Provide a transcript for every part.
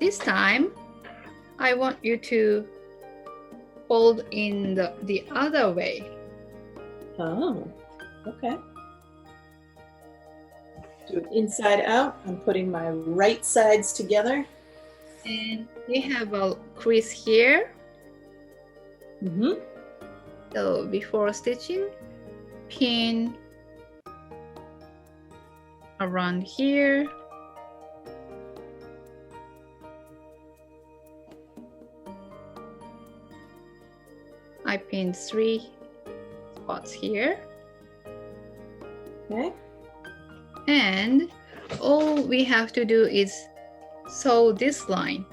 this time, I want you to fold in the other way. Oh, okay. Do it inside out. I'm putting my right sides together. And we have a crease here. Mm-hmm. So before stitching, pin around here. I pinned 3 spots here. Okay. And all we have to do is sew this line.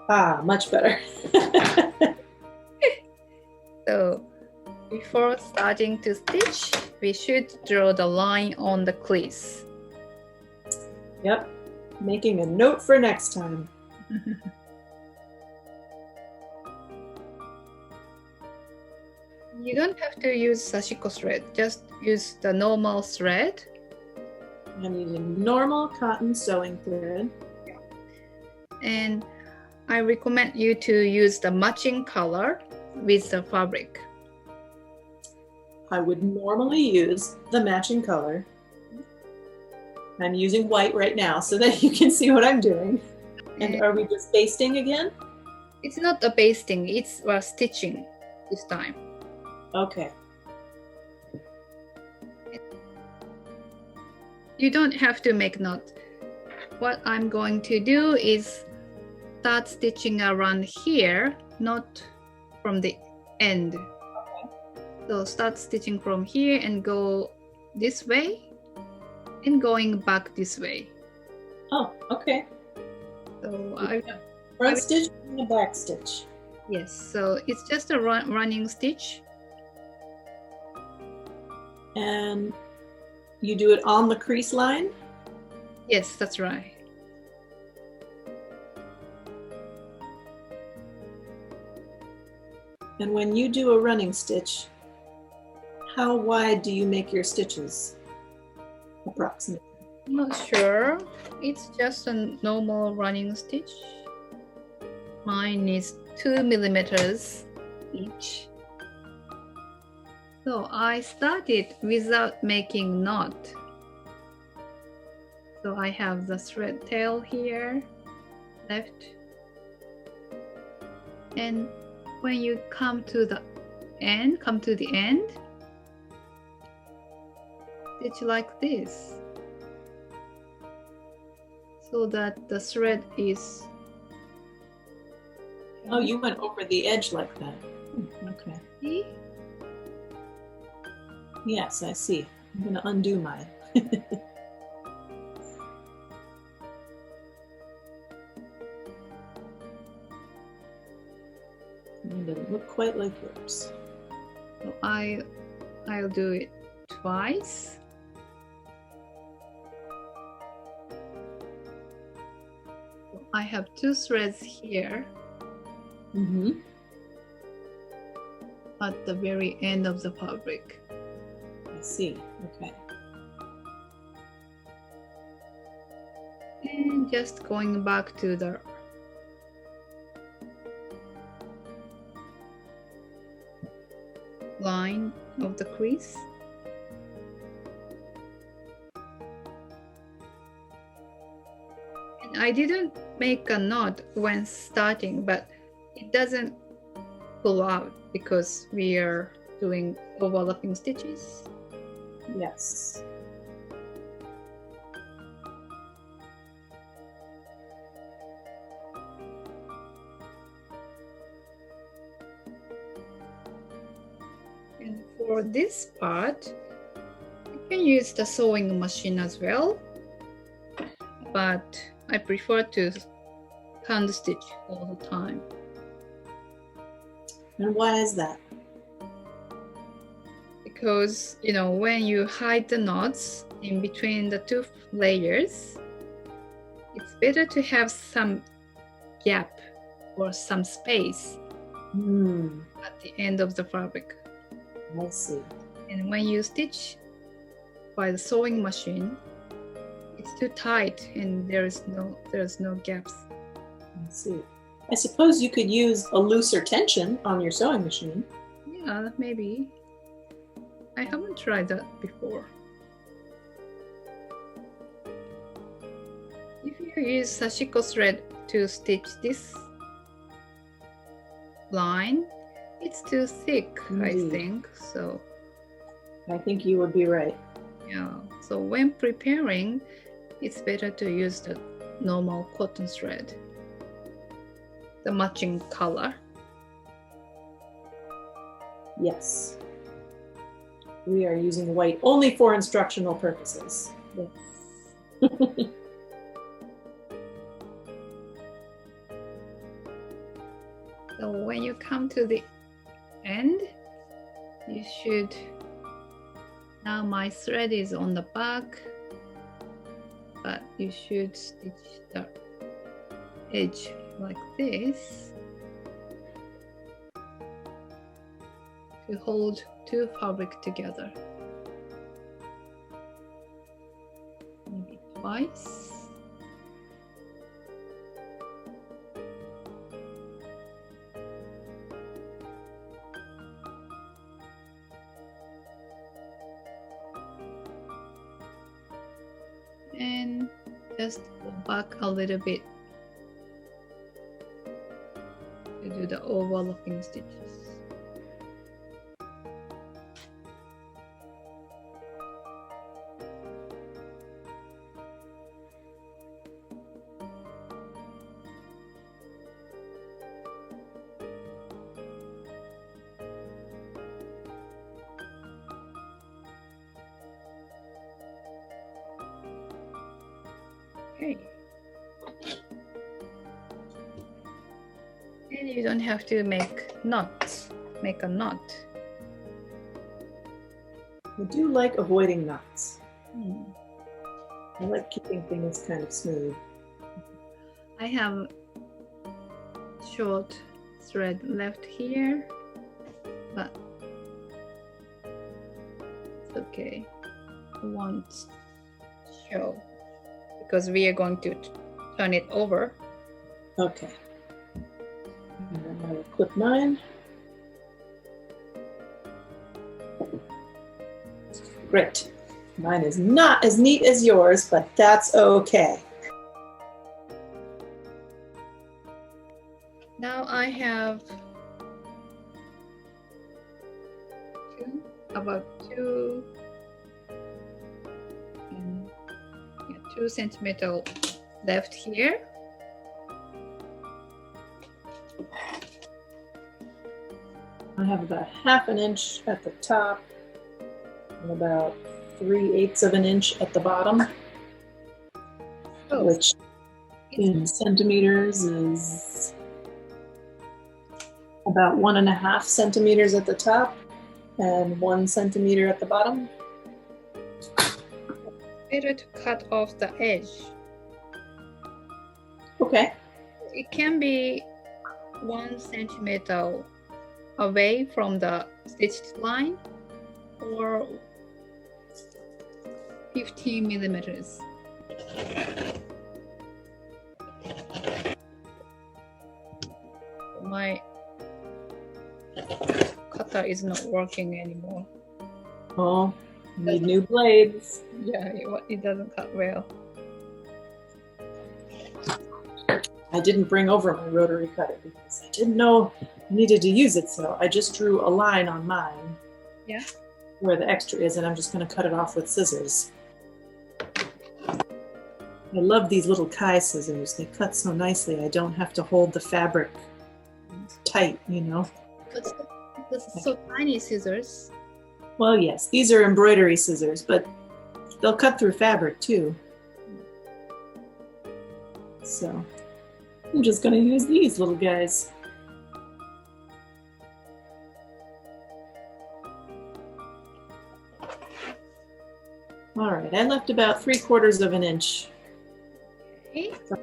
Ah, much better. So before starting to stitch, we should draw the line on the crease. Yep, making a note for next time. You don't have to use Sashiko thread, just use the normal thread. I'm using normal cotton sewing thread. And I recommend you to use the matching color with the fabric. I would normally use the matching color. I'm using white right now so that you can see what I'm doing. And are we just basting again? It's not a basting, it's a stitching this time. Okay. You don't have to make knot. What I'm going to do is start stitching around here, not from the end. Okay. So start stitching from here and go this way and going back this way. Oh, okay. So Front stitch and a back stitch. yes, so it's just a running stitch. And you do it on the crease line? Yes, that's right. And when you do a running stitch, how wide do you make your stitches? Approximately. I'm not sure. It's just a normal running stitch. Mine is 2 millimeters each. So I started without making knot. So I have the thread tail here, left. And when you come to the end, stitch like this, so that the thread is. Oh, you went over the edge like that. Okay. See? Yes, I see. I'm going to undo mine. It doesn't look quite like yours. So I'll do it twice. I have 2 threads here at the very end of the fabric. I see. Okay. And just going back to the line of the crease. And I didn't make a knot when starting, but it doesn't pull out because we are doing overlapping stitches. Yes. And for this part, you can use the sewing machine as well, but I prefer to hand stitch all the time. And why is that? Because, you know, when you hide the knots in between the 2 layers, it's better to have some gap or some space at the end of the fabric. I see. And when you stitch by the sewing machine, it's too tight and there's no gaps. I see. I suppose you could use a looser tension on your sewing machine. Yeah, maybe. I haven't tried that before. If you use Sashiko thread to stitch this line, it's too thick, I think. So I think you would be right. yeah, so when preparing, it's better to use the normal cotton thread, the matching color. Yes. We are using white only for instructional purposes. Yes. So when you come to the end, you should, now my thread is on the back, but you should stitch the edge like this to hold two fabric together. Maybe twice. And just go back a little bit to do the overlapping stitches. Okay. And you don't have to make knots. Make a knot. I do like avoiding knots. I like keeping things kind of smooth. I have short thread left here, but it's okay. I won't show because we are going to turn it over. Okay. And then I will clip mine. Great. Mine is not as neat as yours, but that's okay. Now I have about 2 centimeters left here. I have about 1/2 inch at the top and about 3/8 of an inch at the bottom, which in centimeters is about 1.5 centimeters at the top and 1 centimeter at the bottom. Better to cut off the edge. Okay. It can be 1 centimeter away from the stitched line or 15 millimeters. My cutter is not working anymore. Oh, need new blades. Yeah, it doesn't cut well. I didn't bring over my rotary cutter because I didn't know I needed to use it, so I just drew a line on mine. Yeah. Where the extra is, and I'm just going to cut it off with scissors. I love these little Kai scissors. They cut so nicely. I don't have to hold the fabric tight, you know. But this is so tiny scissors. Well, yes, these are embroidery scissors, but they'll cut through fabric too. So I'm just going to use these little guys. All right, I left about 3/4 of an inch from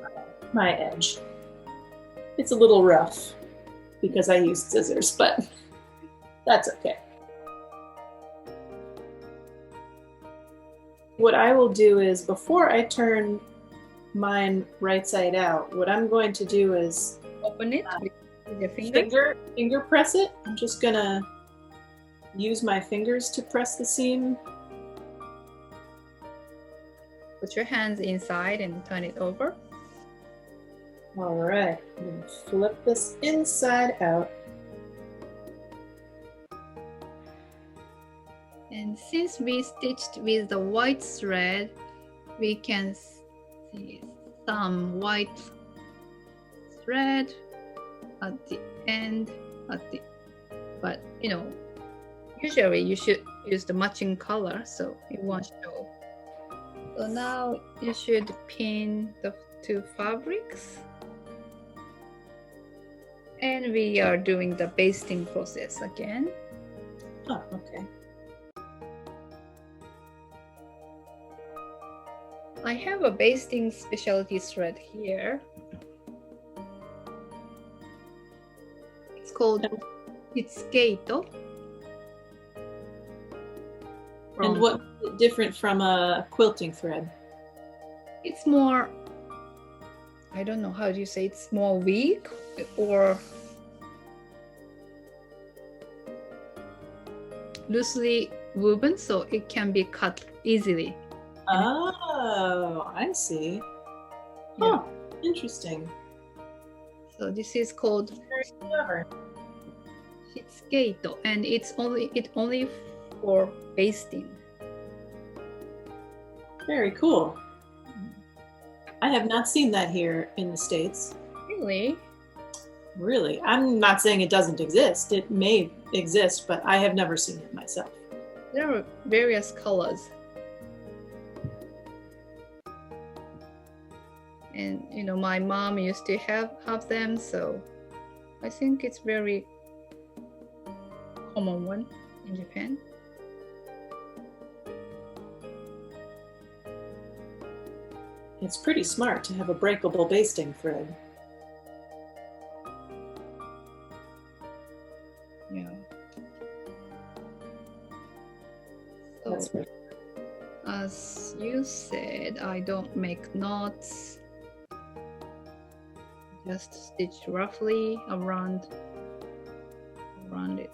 my edge. It's a little rough because I used scissors, but that's okay. What I will do is, before I turn mine right side out, what I'm going to do is Open it with your finger. finger press it. I'm just gonna use my fingers to press the seam. Put your hands inside and turn it over. All right, I'm gonna flip this inside out. And since we stitched with the white thread, we can see some white thread at the end, but you know, usually you should use the matching color so it won't show. So now you should pin the two fabrics. And we are doing the basting process again. Oh, okay. I have a basting specialty thread here. It's called SASHIKO. And what's different from a quilting thread? It's more, I don't know, how do you say, it's more weak or loosely woven, so it can be cut easily. Oh, I see. Yeah. Oh, interesting. So this is called Very clever. SASHIKO, and it's only for basting. Very cool. I have not seen that here in the States. Really? Really? I'm not saying it doesn't exist. It may exist, but I have never seen it myself. There are various colors. And you know, my mom used to have them, so I think it's very common one in Japan. It's pretty smart to have a breakable basting thread. Yeah. So, That's right. as you said, I don't make knots. Just stitch roughly around it.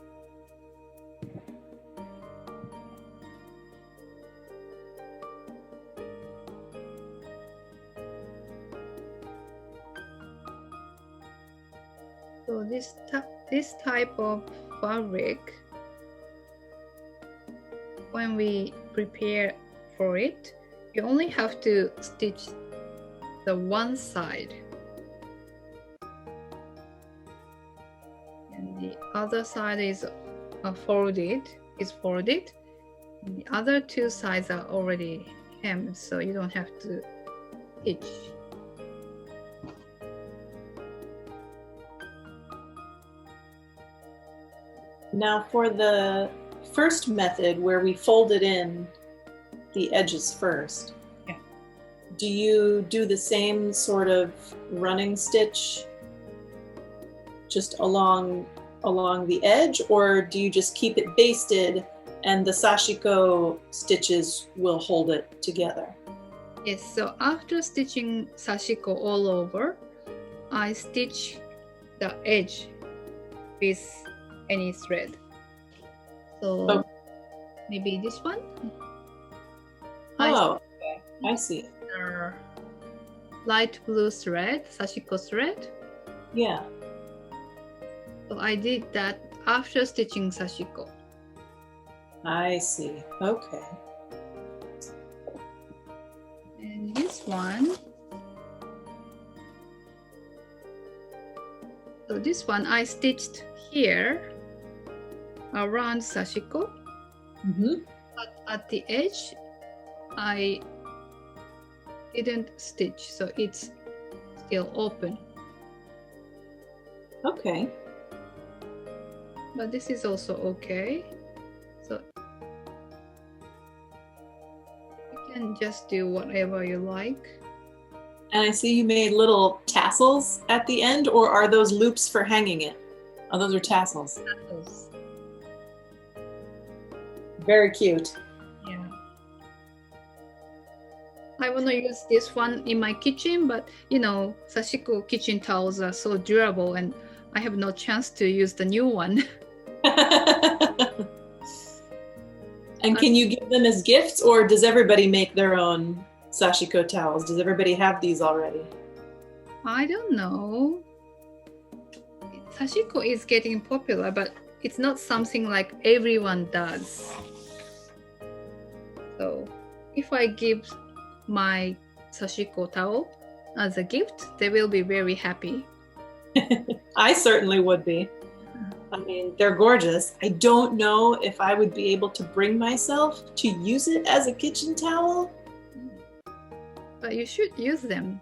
So this type of fabric, when we prepare for it, you only have to stitch the one side, and the other side is folded. The other two sides are already hemmed, so you don't have to stitch. Now for the first method where we folded in the edges first, yeah, do you do the same sort of running stitch just along the edge, or do you just keep it basted and the sashiko stitches will hold it together? Yes, so after stitching sashiko all over, I stitch the edge with any thread. So maybe this one. Oh, okay. I see. Light blue thread, sashiko thread. Yeah. So I did that after stitching sashiko. I see. Okay. And this one. So this one I stitched here around sashiko. Mm-hmm. But at the edge, I didn't stitch, so it's still open. Okay. But this is also okay. So you can just do whatever you like. And I see you made little tassels at the end, or are those loops for hanging it? Oh, those are tassels. Tassels. Very cute. Yeah. I want to use this one in my kitchen, but you know, Sashiko kitchen towels are so durable and I have no chance to use the new one. And can you give them as gifts, or does everybody make their own Sashiko towels? Does everybody have these already? I don't know. Sashiko is getting popular, but it's not something like everyone does. So if I give my Sashiko towel as a gift, they will be very happy. I certainly would be. I mean, they're gorgeous. I don't know if I would be able to bring myself to use it as a kitchen towel. But you should use them.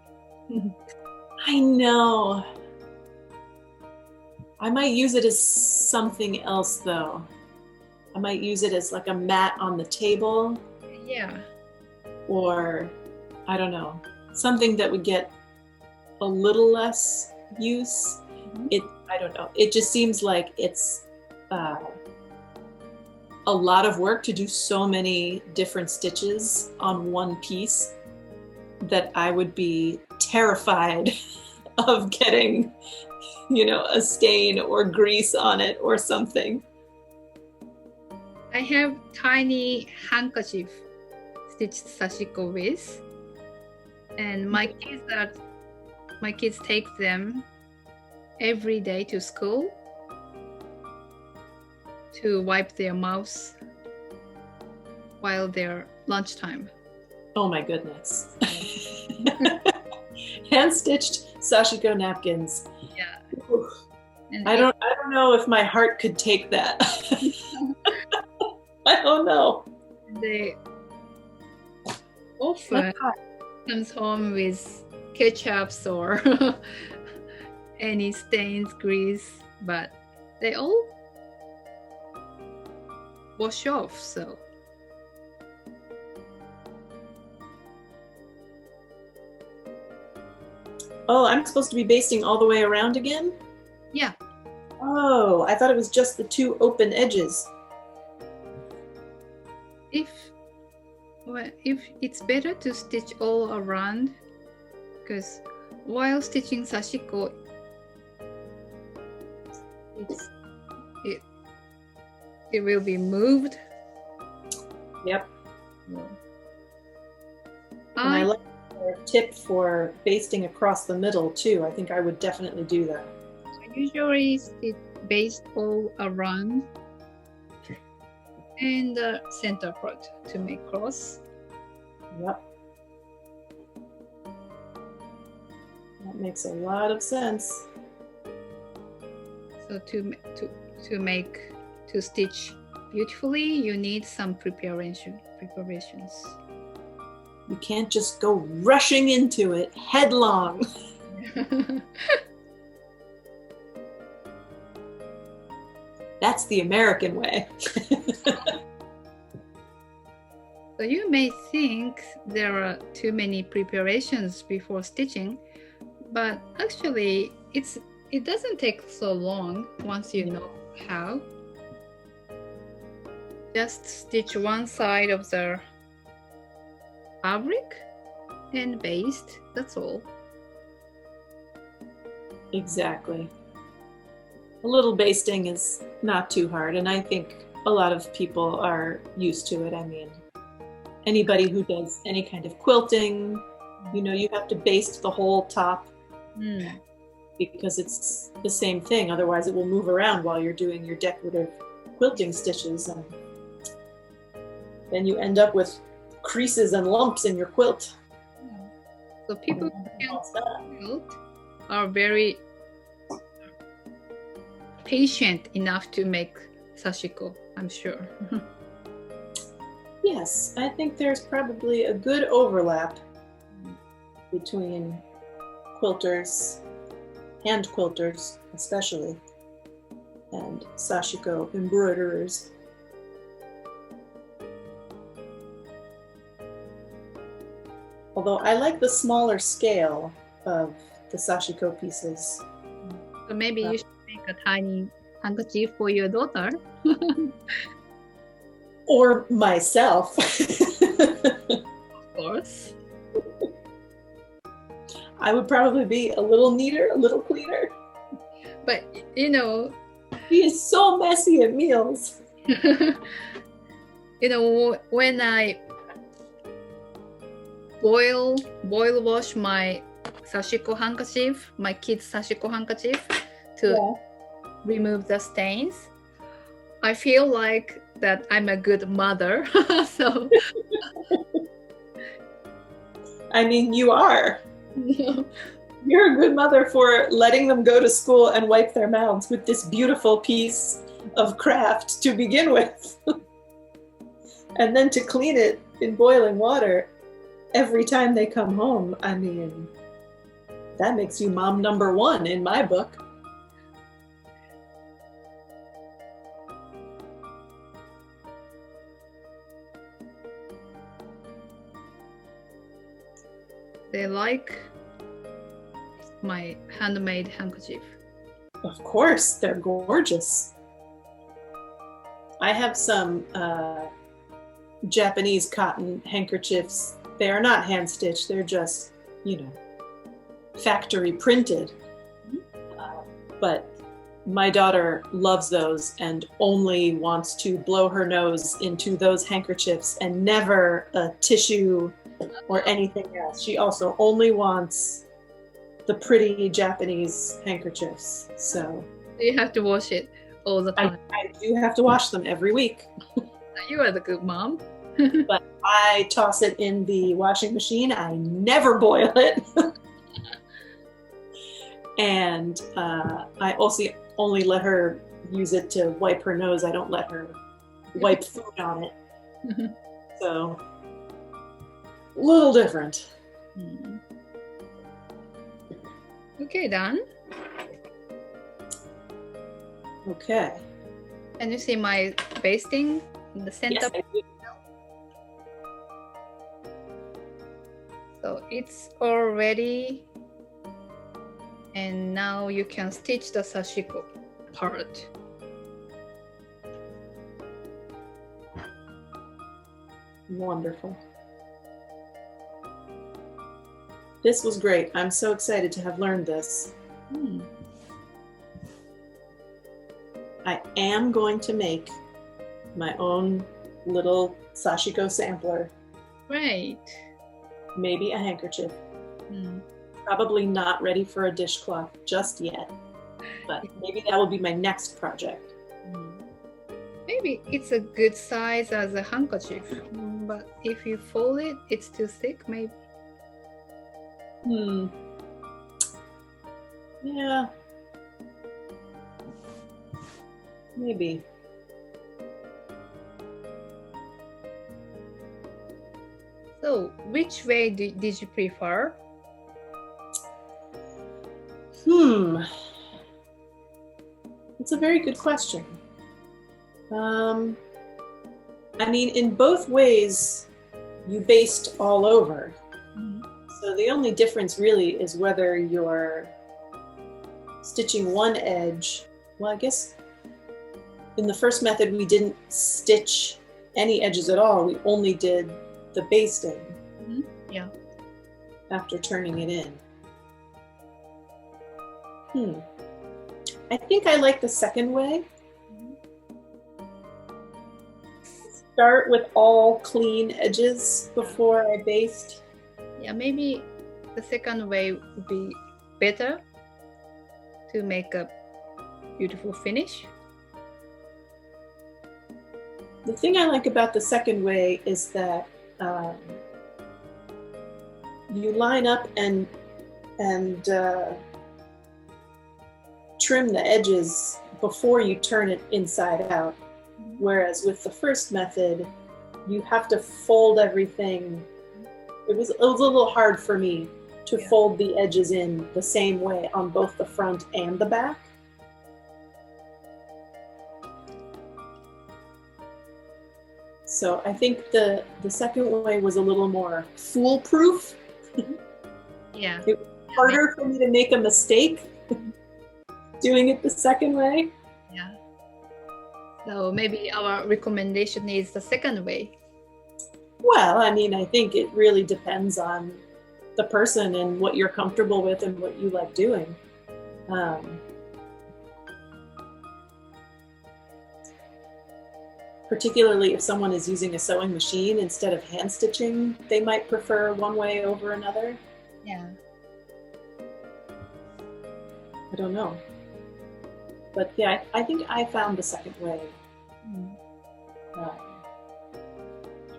I know. I might use it as something else though. I might use it as like a mat on the table. Yeah. Or, I don't know, something that would get a little less use. I don't know. It just seems like it's a lot of work to do so many different stitches on one piece that I would be terrified of getting, you know, a stain or grease on it or something. I have tiny handkerchief stitched Sashiko with, and my kids take them every day to school to wipe their mouths while they're lunchtime. Oh my goodness. Hand-stitched Sashiko napkins. Yeah. I don't know if my heart could take that. I don't know. They often comes home with ketchups or any stains, grease, but they all wash off, so. Oh, I'm supposed to be basting all the way around again? Yeah. Oh, I thought it was just the two open edges. If it's better to stitch all around, because while stitching Sashiko, it will be moved. Yep. Yeah. And I like your tip for basting across the middle too. I think I would definitely do that. I usually baste all around and the center part to make cross. Yep. That makes a lot of sense. So to stitch beautifully, you need some preparations. You can't just go rushing into it headlong. That's the American way. So you may think there are too many preparations before stitching, but actually it doesn't take so long once you know how. Just stitch one side of the fabric and baste, that's all. Exactly. A little basting is not too hard, and I think a lot of people are used to it. I mean, anybody who does any kind of quilting, you know, you have to baste the whole top because it's the same thing. Otherwise, it will move around while you're doing your decorative quilting stitches, and then you end up with creases and lumps in your quilt. So people who can quilt are very patient enough to make Sashiko, I'm sure. Yes, I think there's probably a good overlap between quilters, hand quilters especially, and Sashiko embroiderers. Although I like the smaller scale of the sashiko pieces. So maybe you should make a tiny handkerchief for your daughter. Or myself. Of course. I would probably be a little neater, a little cleaner. But you know, She is so messy at meals. you know, when I boil wash my sashiko handkerchief, my kids' sashiko handkerchief, to remove the stains, I feel like that I'm a good mother. So I mean, you are. You're a good mother for letting them go to school and wipe their mouths with this beautiful piece of craft to begin with. And then to clean it in boiling water every time they come home. I mean, that makes you mom number one in my book. they like my handmade handkerchief. Of course, they're gorgeous. I have some Japanese cotton handkerchiefs. They are not hand stitched, they're just, you know, factory printed. But my daughter loves those and only wants to blow her nose into those handkerchiefs and never a tissue or anything else. She also only wants the pretty Japanese handkerchiefs. So You have to wash it all the time. I do have to wash them every week. You are the good mom. But I toss it in the washing machine. I never boil it. And I also only let her use it to wipe her nose. I don't let her wipe food on it. So, a little different. Okay, done. Okay. Can you see my basting in the center? Yes, I do. So it's all ready. And now you can stitch the sashiko part. Wonderful. This was great. I'm so excited to have learned this. I am going to make my own little sashiko sampler. Great. Maybe a handkerchief. Probably not ready for a dishcloth just yet, but maybe that will be my next project. Maybe it's a good size as a handkerchief, but if you fold it, it's too thick, maybe. Yeah. Maybe. So, which way did you prefer? It's a very good question. I mean, in both ways, you baste all over. So the only difference really is whether you're stitching one edge. Well, I guess in the first method, we didn't stitch any edges at all. We only did the basting. Yeah. After turning it in. I think I like the second way. Start with all clean edges before I baste. Yeah, maybe the second way would be better to make a beautiful finish. The thing I like about the second way is that you line up and trim the edges before you turn it inside out. Whereas with the first method, you have to fold everything. It was a little hard for me to fold the edges in the same way on both the front and the back. So I think the second way was a little more foolproof Yeah. It was harder for me to make a mistake doing it the second way. Yeah. So maybe our recommendation is the second way. Well, I mean, I think it really depends on the person and what you're comfortable with and what you like doing. Particularly if someone is using a sewing machine instead of hand stitching, they might prefer one way over another. Yeah. I don't know. But yeah, I think I found the second way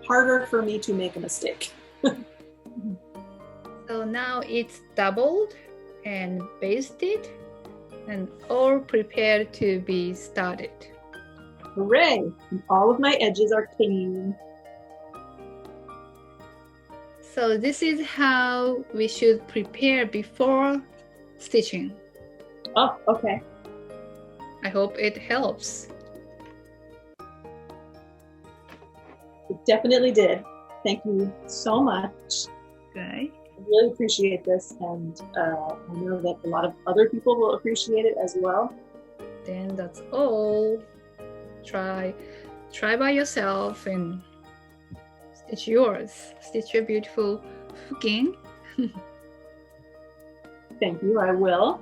harder for me to make a mistake. So now it's doubled and basted and all prepared to be started. Hooray! And all of my edges are clean. So this is how we should prepare before stitching. Oh, okay. I hope it helps. It definitely did. Thank you so much. Okay. I really appreciate this, and I know that a lot of other people will appreciate it as well. Then that's all. Try by yourself and stitch yours. Stitch your beautiful fukin. Thank you, I will.